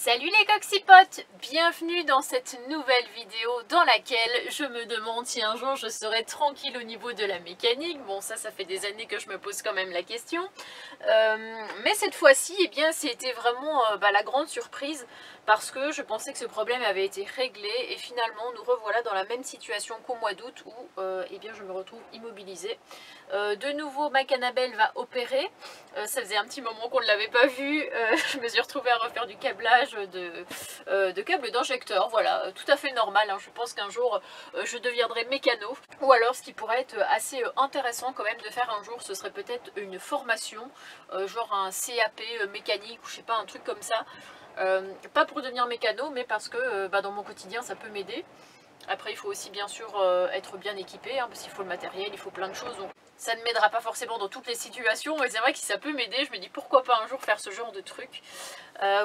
Salut les coxipotes, bienvenue dans cette nouvelle vidéo dans laquelle je me demande si un jour je serai tranquille au niveau de la mécanique. Bon, ça fait des années que je me pose quand même la question. Mais cette fois-ci, eh bien, c'était vraiment la grande surprise parce que je pensais que ce problème avait été réglé et finalement nous revoilà dans la même situation qu'au mois d'août où eh bien, je me retrouve immobilisée. De nouveau, ma Annabelle va opérer. Ça faisait un petit moment qu'on ne l'avait pas vue. Je me suis retrouvée à refaire du câblage de câbles d'injecteur. Voilà, tout à fait normal. Hein. Je pense qu'un jour, je deviendrai mécano. Ou alors, ce qui pourrait être assez intéressant quand même de faire un jour, ce serait peut-être une formation, genre un CAP mécanique ou je sais pas, un truc comme ça. Pas pour devenir mécano, mais parce que dans mon quotidien, ça peut m'aider. Après, il faut aussi bien sûr être bien équipé, hein, parce qu'il faut le matériel, il faut plein de choses. Donc ça ne m'aidera pas forcément dans toutes les situations, mais c'est vrai que si ça peut m'aider, je me dis pourquoi pas un jour faire ce genre de truc.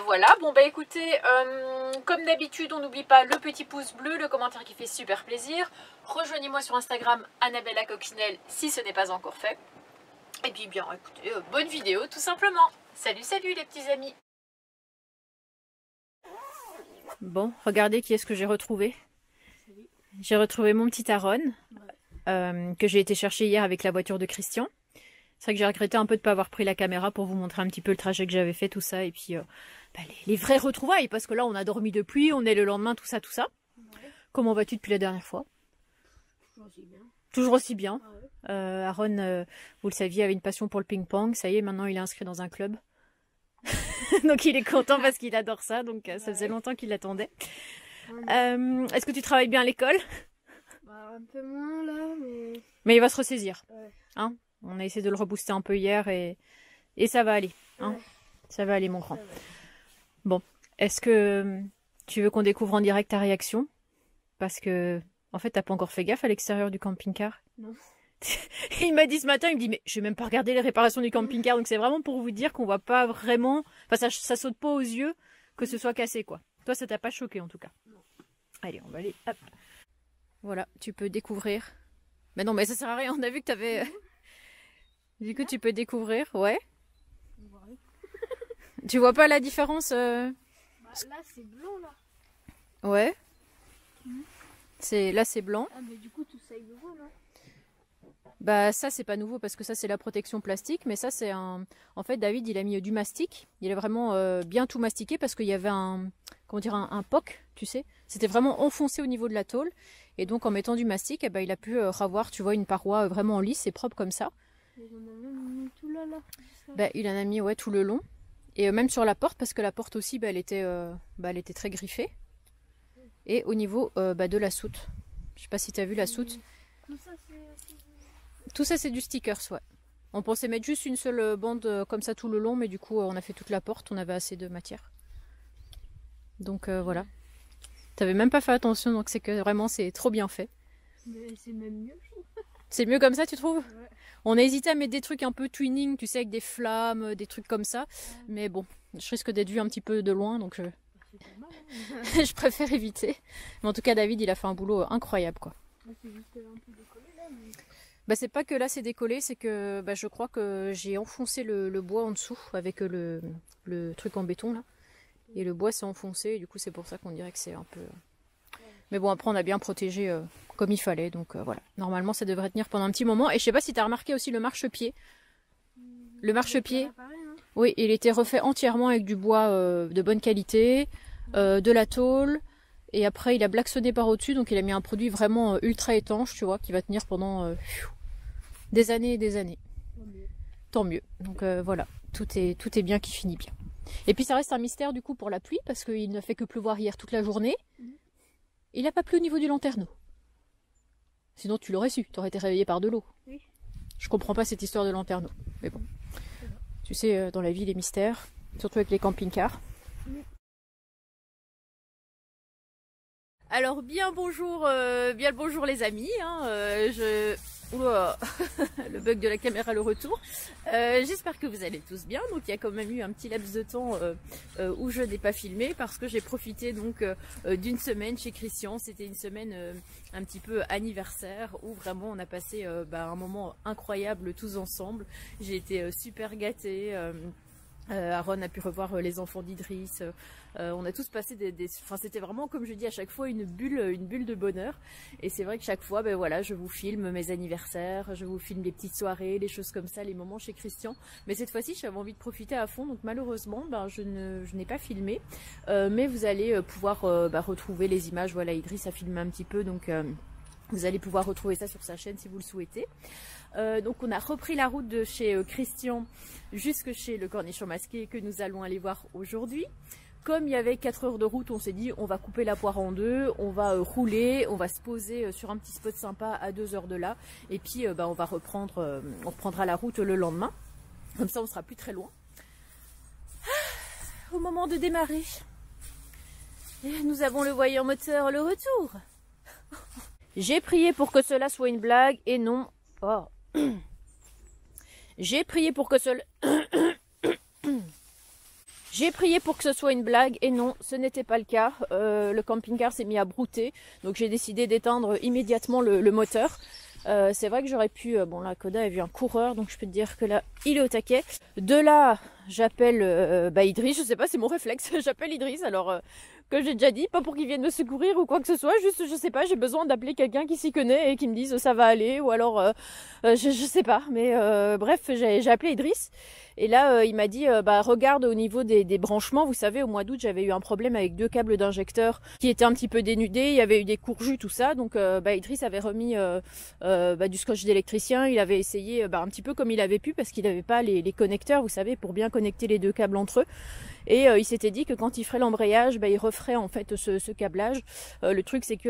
Voilà, bon bah écoutez, comme d'habitude, on n'oublie pas le petit pouce bleu, le commentaire qui fait super plaisir. Rejoignez-moi sur Instagram, Annabella Coccinelle, si ce n'est pas encore fait. Et puis bien, écoutez, bonne vidéo tout simplement. Salut, salut les petits amis. Bon, regardez qui est-ce que j'ai retrouvé. J'ai retrouvé mon petit Aaron, que j'ai été chercher hier avec la voiture de Christian. C'est vrai que j'ai regretté un peu de ne pas avoir pris la caméra pour vous montrer un petit peu le trajet que j'avais fait, tout ça. Et puis les vraies retrouvailles, parce que là on a dormi depuis, on est le lendemain, tout ça, tout ça. Ouais. Comment vas-tu depuis la dernière fois? Toujours aussi bien. Toujours aussi bien. Ah ouais. Aaron, vous le saviez, avait une passion pour le ping-pong. Ça y est, maintenant il est inscrit dans un club. Donc il est content parce qu'il adore ça, donc ça faisait longtemps qu'il l'attendait. Est-ce que tu travailles bien à l'école? Un peu moins là, mais... Mais il va se ressaisir. Ouais. Hein, on a essayé de le rebooster un peu hier et ça va aller. Hein, ouais. Ça va aller mon grand. Bon, est-ce que tu veux qu'on découvre en direct ta réaction? Parce que, en fait, t'as pas encore fait gaffe à l'extérieur du camping-car? Non. Il m'a dit ce matin, il me dit, mais je vais même pas regarder les réparations du camping-car. Donc c'est vraiment pour vous dire qu'on voit pas vraiment... Enfin, ça saute pas aux yeux que ce soit cassé, quoi. Toi, ça t'a pas choqué, en tout cas. Non. Allez, on va aller, hop. Voilà, tu peux découvrir. Mais non, mais ça sert à rien, on a vu que t'avais... Du coup, tu peux découvrir, ouais. Tu vois pas la différence Là, c'est blanc, là. Ouais. Là, c'est blanc. Ah, mais du coup, tout ça est nouveau, là. Bah, ça, c'est pas nouveau parce que ça, c'est la protection plastique. Mais ça, c'est un... En fait, David, il a mis du mastic. Il a vraiment bien tout mastiqué parce qu'il y avait un... Comment dire, un POC, tu sais. C'était vraiment enfoncé au niveau de la tôle. Et donc, en mettant du mastic, eh ben, il a pu avoir, tu vois, une paroi vraiment lisse et propre comme ça. Il en a même mis tout là. Bah, il en a mis, ouais, tout le long. Et même sur la porte, parce que la porte aussi, elle était très griffée. Et au niveau de la soute. Je sais pas si tu as vu la soute. Tout ça, c'est du stickers, ouais. On pensait mettre juste une seule bande comme ça tout le long, mais du coup, on a fait toute la porte, on avait assez de matière. Donc voilà. T'avais même pas fait attention, donc c'est que vraiment, c'est trop bien fait. Mais c'est même mieux, je trouve. C'est mieux comme ça, tu trouves? Ouais. On a hésité à mettre des trucs un peu twinning, tu sais, avec des flammes, des trucs comme ça. Ouais. Mais bon, je risque d'être vue un petit peu de loin, donc mal, hein. je préfère éviter. Mais en tout cas, David, il a fait un boulot incroyable, quoi. C'est juste un peu décollé, là, mais... C'est pas que là c'est décollé, c'est que je crois que j'ai enfoncé le bois en dessous avec le truc en béton là. Et le bois s'est enfoncé, et du coup c'est pour ça qu'on dirait que c'est un peu... Mais bon, après on a bien protégé comme il fallait, donc voilà. Normalement ça devrait tenir pendant un petit moment. Et je sais pas si tu as remarqué aussi le marchepied. Le marchepied, oui, il était refait entièrement avec du bois de bonne qualité, de la tôle. Et après il a blacksonné par au-dessus, donc il a mis un produit vraiment ultra étanche, tu vois, qui va tenir pendant des années et des années. Tant mieux. Donc voilà, tout est bien qui finit bien. Et puis ça reste un mystère du coup pour la pluie, parce qu'il ne fait que pleuvoir hier toute la journée. Il n'a pas plu au niveau du lanterneau. Sinon tu l'aurais su, tu aurais été réveillé par de l'eau. Oui. Je comprends pas cette histoire de lanterneau. Mais bon, tu sais, dans la vie, les mystères, surtout avec les camping-cars. Alors bien le bonjour les amis, hein, Oula, le bug de la caméra, le retour. J'espère que vous allez tous bien. Donc il y a quand même eu un petit laps de temps où je n'ai pas filmé parce que j'ai profité donc d'une semaine chez Christian. C'était une semaine un petit peu anniversaire où vraiment on a passé un moment incroyable tous ensemble. J'ai été super gâtée. Aaron a pu revoir les enfants d'Idriss. On a tous passé enfin, c'était vraiment, comme je dis à chaque fois, une bulle de bonheur. Et c'est vrai que chaque fois, ben voilà, je vous filme mes anniversaires, je vous filme les petites soirées, les choses comme ça, les moments chez Christian. Mais cette fois-ci, j'avais envie de profiter à fond, donc malheureusement, ben, je n'ai pas filmé. Mais vous allez pouvoir retrouver les images. Voilà, Idriss a filmé un petit peu, donc vous allez pouvoir retrouver ça sur sa chaîne si vous le souhaitez. Donc on a repris la route de chez Christian jusque chez le cornichon masqué que nous allons aller voir aujourd'hui. Comme il y avait 4 heures de route, on s'est dit on va couper la poire en deux, on va rouler, on va se poser sur un petit spot sympa à 2 heures de là. Et puis on va reprendre, on reprendra la route le lendemain. Comme ça on sera plus très loin. Au moment de démarrer, nous avons le voyant moteur, le retour. J'ai prié pour que cela soit une blague et non... Oh. J'ai prié pour que cela... J'ai prié pour que ce soit une blague et non, ce n'était pas le cas. Le camping-car s'est mis à brouter, donc j'ai décidé d'éteindre immédiatement le moteur. C'est vrai que j'aurais pu... bon là, Koda a vu un coureur, donc je peux te dire que là, il est au taquet. De là, j'appelle Idriss, je sais pas, c'est mon réflexe. J'appelle Idriss, alors... que j'ai déjà dit, pas pour qu'il vienne me secourir ou quoi que ce soit, juste je sais pas, j'ai besoin d'appeler quelqu'un qui s'y connaît et qui me dise ça va aller, ou alors je sais pas, mais bref, j'ai appelé Idriss et là il m'a dit regarde au niveau des branchements, vous savez au mois d'août j'avais eu un problème avec 2 câbles d'injecteur qui étaient un petit peu dénudés, il y avait eu des courjus, tout ça, donc Idriss avait remis du scotch d'électricien, il avait essayé un petit peu comme il avait pu parce qu'il n'avait pas les connecteurs, vous savez, pour bien connecter les 2 câbles entre eux. Et il s'était dit que quand il ferait l'embrayage, il referait en fait ce câblage. Le truc c'est que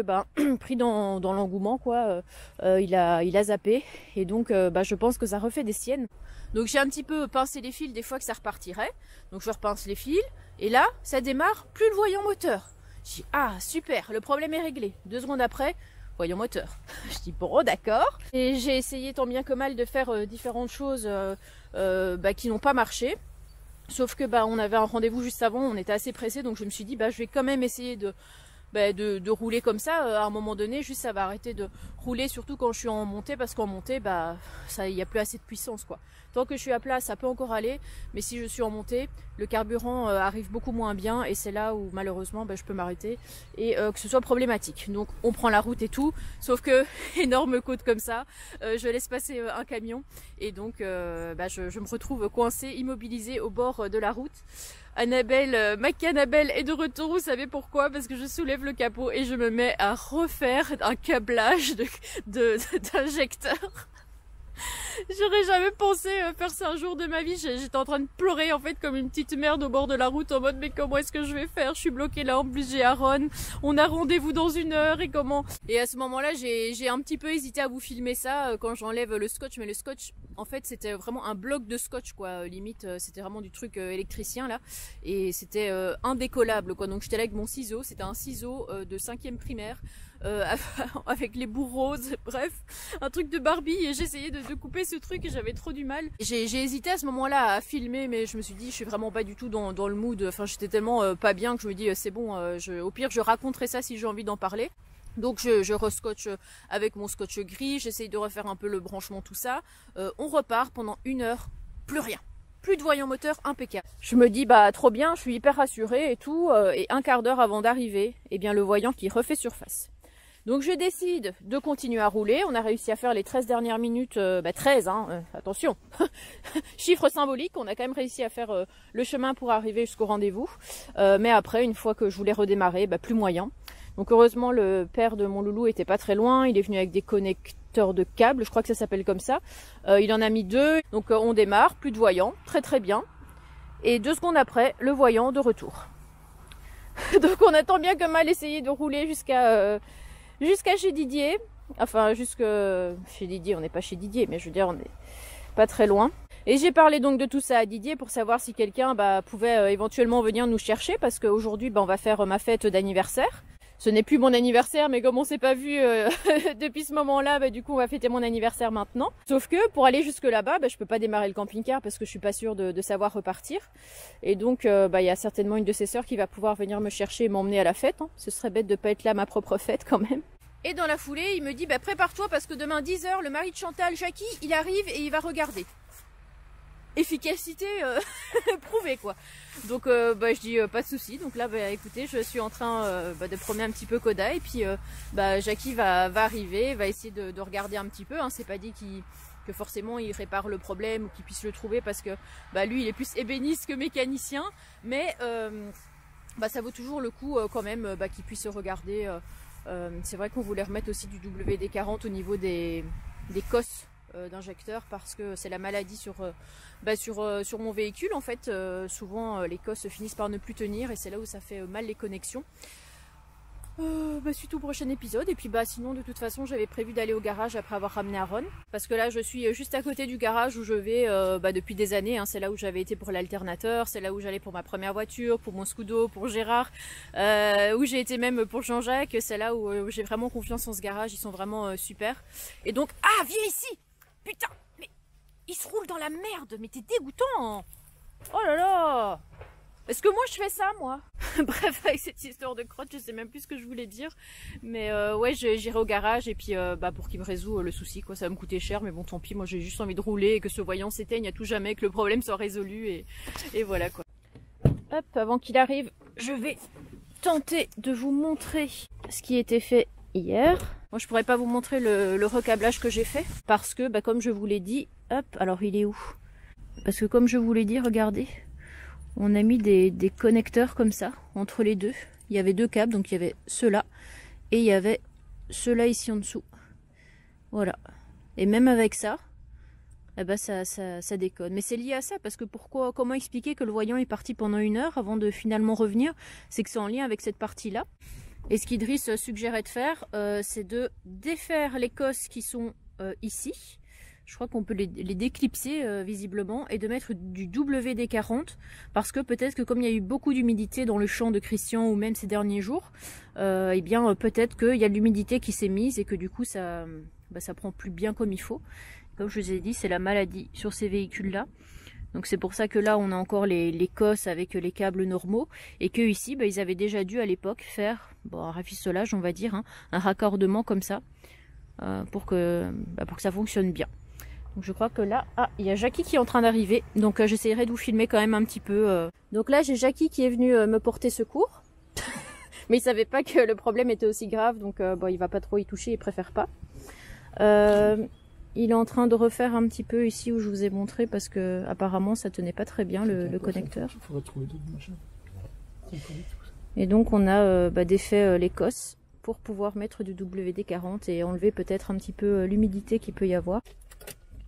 pris dans l'engouement quoi, il a zappé et donc je pense que ça refait des siennes. Donc j'ai un petit peu pincé les fils des fois que ça repartirait. Donc je repince les fils et là ça démarre, plus le voyant moteur. Je dis ah super, le problème est réglé. 2 secondes après, voyant moteur. Je dis bon d'accord. Et j'ai essayé tant bien que mal de faire différentes choses qui n'ont pas marché. Sauf que on avait un rendez-vous juste avant, on était assez pressé, donc je me suis dit je vais quand même essayer de rouler comme ça. À un moment donné, juste ça va arrêter de rouler, surtout quand je suis en montée, parce qu'en montée, il n'y a plus assez de puissance quoi. Tant que je suis à plat, ça peut encore aller, mais si je suis en montée, le carburant arrive beaucoup moins bien et c'est là où malheureusement je peux m'arrêter et que ce soit problématique. Donc on prend la route et tout, sauf que énorme côte comme ça, je laisse passer un camion et donc je me retrouve coincée, immobilisée au bord de la route. Annabelle, Annabelle est de retour, vous savez pourquoi? Parce que je soulève le capot et je me mets à refaire un câblage d'injecteur. J'aurais jamais pensé faire ça un jour de ma vie. J'étais en train de pleurer en fait comme une petite merde au bord de la route en mode mais comment est-ce que je vais faire? Je suis bloquée là, en plus j'ai Aaron, on a rendez-vous dans 1 heure et comment? Et à ce moment-là j'ai un petit peu hésité à vous filmer ça quand j'enlève le scotch, mais le scotch en fait c'était vraiment un bloc de scotch quoi, limite c'était vraiment du truc électricien là et c'était indécollable quoi. Donc j'étais là avec mon ciseau, c'était un ciseau de 5e primaire. Avec les bouts roses, bref, un truc de Barbie et j'essayais de couper ce truc et j'avais trop du mal. J'ai hésité à ce moment-là à filmer mais je me suis dit je suis vraiment pas du tout dans le mood, enfin j'étais tellement pas bien que je me dis c'est bon, au pire je raconterai ça si j'ai envie d'en parler. Donc je rescotche avec mon scotch gris, j'essaye de refaire un peu le branchement tout ça, on repart pendant 1 heure, plus rien. Plus de voyant moteur, impeccable. Je me dis trop bien, je suis hyper rassurée et tout, et 1/4 d'heure avant d'arriver, eh bien le voyant qui refait surface. Donc je décide de continuer à rouler. On a réussi à faire les 13 dernières minutes, 13 attention, chiffre symbolique, on a quand même réussi à faire le chemin pour arriver jusqu'au rendez-vous. Mais après, une fois que je voulais redémarrer, plus moyen. Donc heureusement le père de mon loulou était pas très loin, il est venu avec des connecteurs de câbles, je crois que ça s'appelle comme ça. Il en a mis 2, donc on démarre, plus de voyant, très très bien. Et 2 secondes après, le voyant de retour. Donc on a tant bien que mal essayé de rouler jusqu'à chez Didier, enfin jusque chez Didier, on n'est pas chez Didier, mais je veux dire on n'est pas très loin. Et j'ai parlé donc de tout ça à Didier pour savoir si quelqu'un pouvait éventuellement venir nous chercher parce qu'aujourd'hui on va faire ma fête d'anniversaire. Ce n'est plus mon anniversaire, mais comme on s'est pas vu depuis ce moment-là, du coup on va fêter mon anniversaire maintenant. Sauf que pour aller jusque là-bas, je peux pas démarrer le camping-car parce que je suis pas sûre de savoir repartir. Et donc il y a certainement une de ses sœurs qui va pouvoir venir me chercher et m'emmener à la fête. Hein. Ce serait bête de pas être là à ma propre fête quand même. Et dans la foulée, il me dit prépare-toi parce que demain 10 h, le mari de Chantal, Jackie, il arrive et il va regarder. efficacité prouvée quoi. Donc je dis pas de souci. Donc là écoutez, je suis en train de promener un petit peu Koda et puis Jackie va arriver, va essayer de regarder un petit peu, hein. C'est pas dit que forcément il répare le problème ou qu'il puisse le trouver parce que lui il est plus ébéniste que mécanicien, mais ça vaut toujours le coup quand même qu'il puisse regarder. C'est vrai qu'on voulait remettre aussi du WD-40 au niveau des cosses d'injecteurs parce que c'est la maladie sur mon véhicule en fait. Souvent les cosses finissent par ne plus tenir et c'est là où ça fait mal les connexions. Suite au prochain épisode et puis sinon de toute façon j'avais prévu d'aller au garage après avoir ramené Aaron parce que là je suis juste à côté du garage où je vais depuis des années, hein. C'est là où j'avais été pour l'alternateur, c'est là où j'allais pour ma première voiture, pour mon Scudo, pour Gérard, où j'ai été même pour Jean-Jacques. C'est là où j'ai vraiment confiance en ce garage, ils sont vraiment super. Et donc viens ici, putain, mais il se roule dans la merde, mais t'es dégoûtant. Oh là là. Est-ce que moi je fais ça moi? Bref, avec cette histoire de crotte, je sais même plus ce que je voulais dire. Mais ouais, j'irai au garage et puis pour qu'il me résout le souci quoi. Ça va me coûter cher mais bon tant pis, moi j'ai juste envie de rouler et que ce voyant s'éteigne à tout jamais, que le problème soit résolu et voilà quoi. Hop, avant qu'il arrive, je vais tenter de vous montrer ce qui a été fait hier. Moi je pourrais pas vous montrer le recablage que j'ai fait parce que comme je vous l'ai dit, hop, alors il est où? Parce que comme je vous l'ai dit, regardez. On a mis des connecteurs comme ça, entre les deux. Il y avait deux câbles, donc il y avait ceux-là. Et il y avait ceux-là ici en dessous. Voilà. Et même avec ça, ça déconne. Mais c'est lié à ça, parce que comment expliquer que le voyant est parti pendant 1 heure avant de finalement revenir? C'est que c'est en lien avec cette partie-là. Et ce qu'Idriss suggérait de faire, c'est de défaire les cosses qui sont ici. Je crois qu'on peut les déclipser visiblement et de mettre du WD-40 parce que peut-être que comme il y a eu beaucoup d'humidité dans le champ de Christian ou même ces derniers jours, peut-être qu'il y a de l'humidité qui s'est mise et que du coup ça prend plus bien comme il faut. Comme je vous ai dit, c'est la maladie sur ces véhicules-là. Donc c'est pour ça que là on a encore les cosses avec les câbles normaux et que ici ils avaient déjà dû à l'époque faire un rafistolage on va dire, hein, un raccordement comme ça pour que ça fonctionne bien. Donc je crois que là, il y a Jackie qui est en train d'arriver. Donc j'essaierai de vous filmer quand même un petit peu. Donc là, j'ai Jackie qui est venu me porter secours. Mais il savait pas que le problème était aussi grave. Donc il va pas trop y toucher, il préfère pas. Il est en train de refaire un petit peu ici où je vous ai montré parce que apparemment ça tenait pas très bien le connecteur. Il faudrait trouver d'autres machins. Et donc on a défait les cosses pour pouvoir mettre du WD-40 et enlever peut-être un petit peu l'humidité qu'il peut y avoir.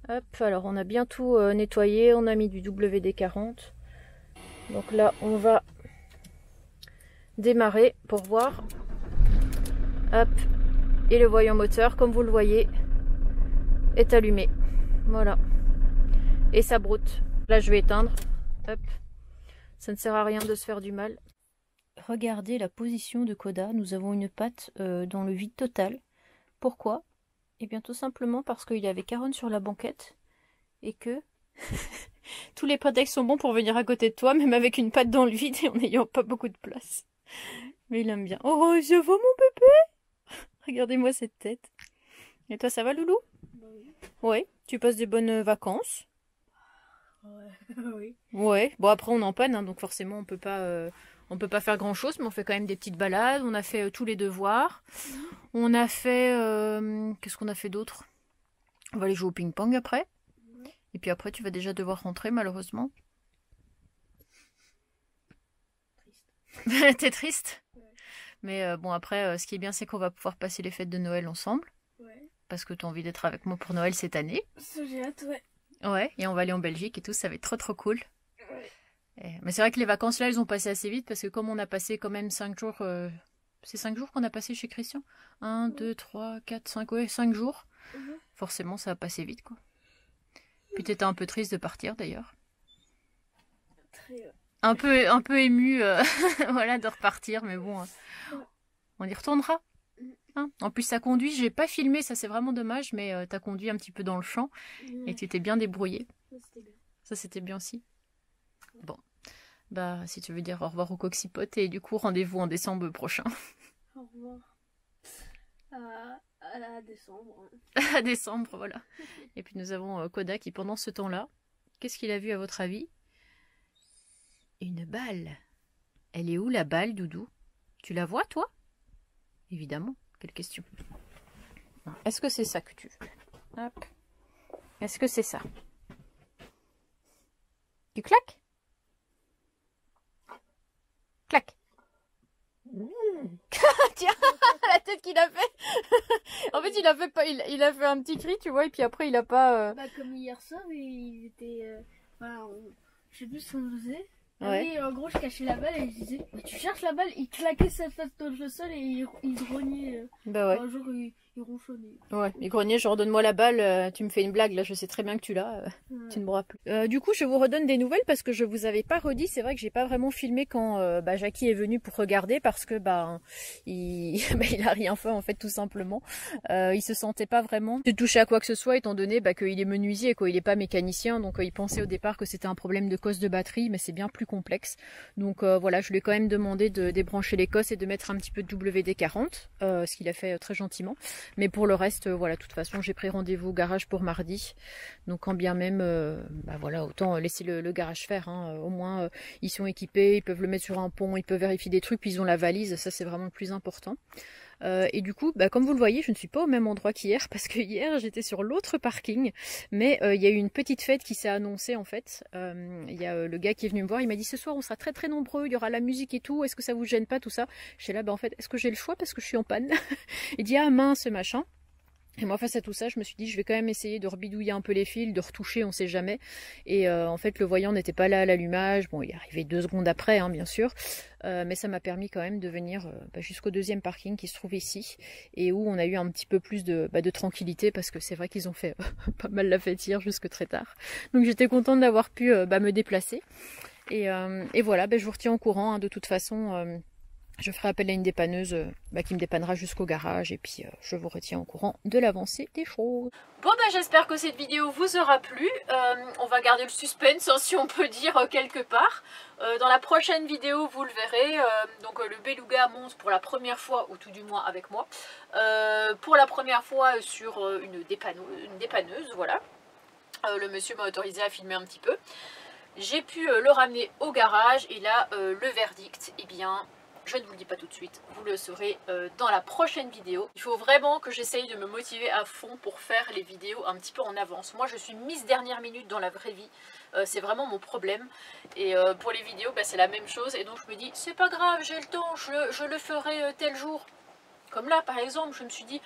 Hop, alors on a bien tout nettoyé, on a mis du WD-40. Donc là, on va démarrer pour voir. Hop, et le voyant moteur, comme vous le voyez, est allumé. Voilà. Et ça broute. Là, je vais éteindre. Hop. Ça ne sert à rien de se faire du mal. Regardez la position de Koda. Nous avons une patte dans le vide total. Pourquoi ? Eh bien tout simplement parce qu'il y avait Caron sur la banquette et que tous les prétextes sont bons pour venir à côté de toi, même avec une patte dans le vide et en n'ayant pas beaucoup de place. Mais il aime bien. Oh, ça va mon bébé? Regardez-moi cette tête. Et toi, ça va Loulou? Oui. Ouais, tu passes des bonnes vacances? Ouais, oui. Ouais, bon après on est en panne, hein, donc forcément on peut pas faire grand chose, mais on fait quand même des petites balades, on a fait tous les devoirs, on a fait, qu'est-ce qu'on a fait d'autre? On va aller jouer au ping-pong après, et puis après tu vas déjà devoir rentrer malheureusement. Triste. T'es triste? Ouais. Mais bon après, ce qui est bien c'est qu'on va pouvoir passer les fêtes de Noël ensemble, Ouais. parce que t'as envie d'être avec moi pour Noël cette année. Ça j'ai hâte, ouais. Ouais, et on va aller en Belgique et tout, ça va être trop cool. Ouais. Mais c'est vrai que les vacances là, elles ont passé assez vite parce que comme on a passé quand même 5 jours, c'est 5 jours qu'on a passé chez Christian. 1, 2, 3, 4, 5, ouais, 5 jours. Forcément, ça a passé vite quoi. Puis t'étais un peu triste de partir d'ailleurs. Très, un peu ému, voilà, de repartir, mais bon, on y retournera. Hein, en plus, ça conduit, j'ai pas filmé, ça c'est vraiment dommage, mais t'as conduit un petit peu dans le champ et tu t'es bien débrouillé. c'était bien. Ça c'était bien aussi. Bon, bah si tu veux dire au revoir au Coxipote et du coup rendez-vous en décembre prochain. Au revoir. À décembre. À décembre, voilà. Et puis nous avons Koda qui pendant ce temps-là Qu'est-ce qu'il a vu à votre avis? Une balle. Elle est où la balle, Doudou? Tu la vois, toi? Évidemment. Quelle question. Est-ce que c'est ça que tu veux? Hop. Est-ce que c'est ça? Tu claques? Clac. Tiens, la tête qu'il a fait. En fait, il a fait un petit cri, tu vois, et puis après, il a pas... Bah, comme hier soir, il était... je sais plus ce qu'on faisait. Ouais. Et en gros, je cachais la balle et je disais, mais tu cherches la balle, il claquait sa tête dans le sol et il grognait. Bah ouais. Un jour, il ronchonnait. Ouais, il grognait, genre donne-moi la balle, tu me fais une blague, là je sais très bien que tu l'as, tu ne m'auras plus. Du coup, je vous redonne des nouvelles parce que je vous avais pas redit, c'est vrai que j'ai pas vraiment filmé quand Jackie est venu pour regarder parce que il a rien fait en fait tout simplement. Il se sentait pas vraiment de toucher à quoi que ce soit étant donné qu'il est menuisier, quoi, il est pas mécanicien, donc il pensait au départ que c'était un problème de cosse de batterie, mais c'est bien plus complexe. Donc voilà, je lui ai quand même demandé de débrancher les cosses et de mettre un petit peu de WD-40, ce qu'il a fait très gentiment. Mais pour le reste, voilà, de toute façon, j'ai pris rendez-vous au garage pour mardi. Donc quand bien même, voilà, autant laisser le garage faire. Hein. Au moins, ils sont équipés, ils peuvent le mettre sur un pont, ils peuvent vérifier des trucs, puis ils ont la valise, ça c'est vraiment le plus important. Et du coup, comme vous le voyez, je ne suis pas au même endroit qu'hier, parce que hier j'étais sur l'autre parking, mais il y a eu une petite fête qui s'est annoncée en fait. Il y a le gars qui est venu me voir, il m'a dit ce soir on sera très très nombreux, il y aura la musique et tout, est-ce que ça vous gêne pas tout ça? J'étais là, en fait, est-ce que j'ai le choix parce que je suis en panne? Il dit ah mince machin. Et moi face à tout ça je me suis dit je vais quand même essayer de rebidouiller un peu les fils, de retoucher, on sait jamais. Et en fait le voyant n'était pas là à l'allumage, bon il est arrivé 2 secondes après hein, bien sûr. Mais ça m'a permis quand même de venir jusqu'au deuxième parking qui se trouve ici. Et où on a eu un petit peu plus de tranquillité parce que c'est vrai qu'ils ont fait pas mal la fête hier jusque très tard. Donc j'étais contente d'avoir pu me déplacer. Et voilà, je vous retiens au courant hein, de toute façon. Je ferai appel à une dépanneuse qui me dépannera jusqu'au garage et puis je vous retiens au courant de l'avancée des choses. Bon j'espère que cette vidéo vous aura plu. On va garder le suspense hein, si on peut dire quelque part. Dans la prochaine vidéo vous le verrez, le beluga monte pour la première fois, ou tout du moins avec moi, pour la première fois sur une dépanneuse, voilà. Le monsieur m'a autorisé à filmer un petit peu. J'ai pu le ramener au garage et là le verdict, eh bien... Je ne vous le dis pas tout de suite, vous le saurez dans la prochaine vidéo. Il faut vraiment que j'essaye de me motiver à fond pour faire les vidéos un petit peu en avance. Moi je suis mise dernière minute dans la vraie vie, c'est vraiment mon problème. Et pour les vidéos c'est la même chose et donc je me dis c'est pas grave, j'ai le temps, je le ferai tel jour. Comme là par exemple je me suis dit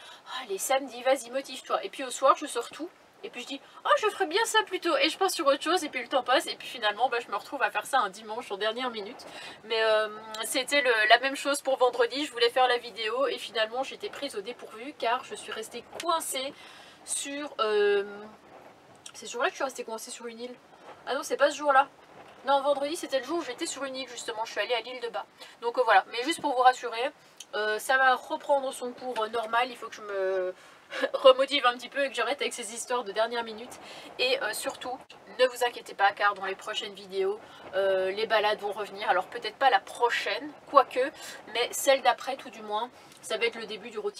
les samedis vas-y motive-toi. Et puis au soir je sors tout. Et puis je dis, oh je ferais bien ça plutôt. Et je pense sur autre chose et puis le temps passe. Et puis finalement je me retrouve à faire ça un dimanche en dernière minute. Mais c'était la même chose pour vendredi. Je voulais faire la vidéo et finalement j'étais prise au dépourvu. Car je suis restée coincée sur... C'est ce jour-là que je suis restée coincée sur une île. Ah non c'est pas ce jour-là. Non vendredi c'était le jour où j'étais sur une île justement. Je suis allée à l'île de Bas. Donc voilà. Mais juste pour vous rassurer, ça va reprendre son cours normal. Il faut que je me... remotive un petit peu et que j'arrête avec ces histoires de dernière minute. Et surtout, ne vous inquiétez pas car dans les prochaines vidéos, les balades vont revenir. Alors peut-être pas la prochaine, quoique, mais celle d'après tout du moins. Ça va être le début du road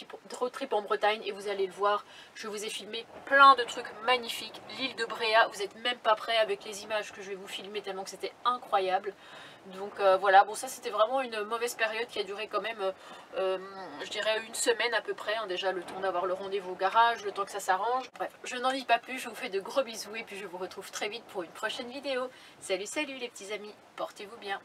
trip en Bretagne et vous allez le voir, je vous ai filmé plein de trucs magnifiques. L'île de Bréa, vous n'êtes même pas prêts avec les images que je vais vous filmer tellement que c'était incroyable. Donc voilà, bon ça c'était vraiment une mauvaise période qui a duré quand même, je dirais 1 semaine à peu près, hein, déjà le temps d'avoir le rendez-vous au garage, le temps que ça s'arrange. Bref, je n'en dis pas plus, je vous fais de gros bisous et puis je vous retrouve très vite pour une prochaine vidéo. Salut salut les petits amis, portez-vous bien.